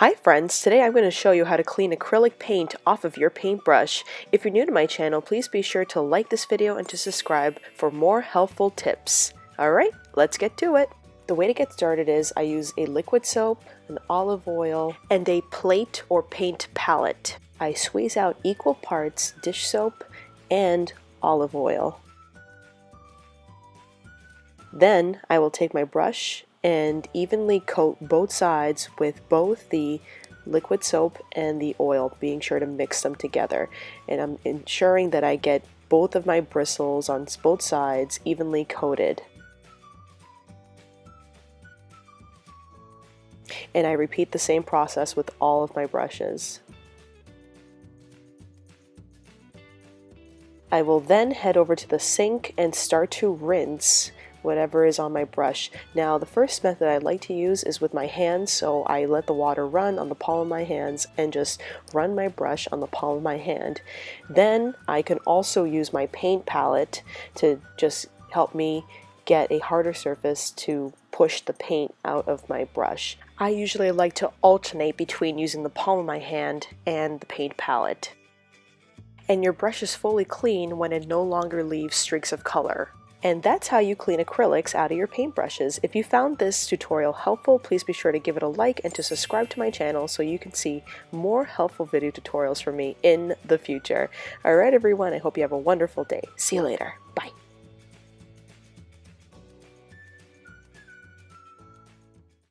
Hi friends, today I'm going to show you how to clean acrylic paint off of your paintbrush. If you're new to my channel, please be sure to like this video and to subscribe for more helpful tips. Alright, let's get to it. The way to get started is I use a liquid soap, an olive oil, and a plate or paint palette. I squeeze out equal parts dish soap and olive oil. Then I will take my brush and evenly coat both sides with both the liquid soap and the oil, being sure to mix them together. And I'm ensuring that I get both of my bristles on both sides evenly coated. And I repeat the same process with all of my brushes. I will then head over to the sink and start to rinse whatever is on my brush. Now the first method I like to use is with my hands, so I let the water run on the palm of my hands and just run my brush on the palm of my hand. Then I can also use my paint palette to just help me get a harder surface to push the paint out of my brush. I usually like to alternate between using the palm of my hand and the paint palette. And your brush is fully clean when it no longer leaves streaks of color. And that's how you clean acrylics out of your paintbrushes. If you found this tutorial helpful, please be sure to give it a like and to subscribe to my channel so you can see more helpful video tutorials from me in the future. Alright everyone, I hope you have a wonderful day. See you later. Bye.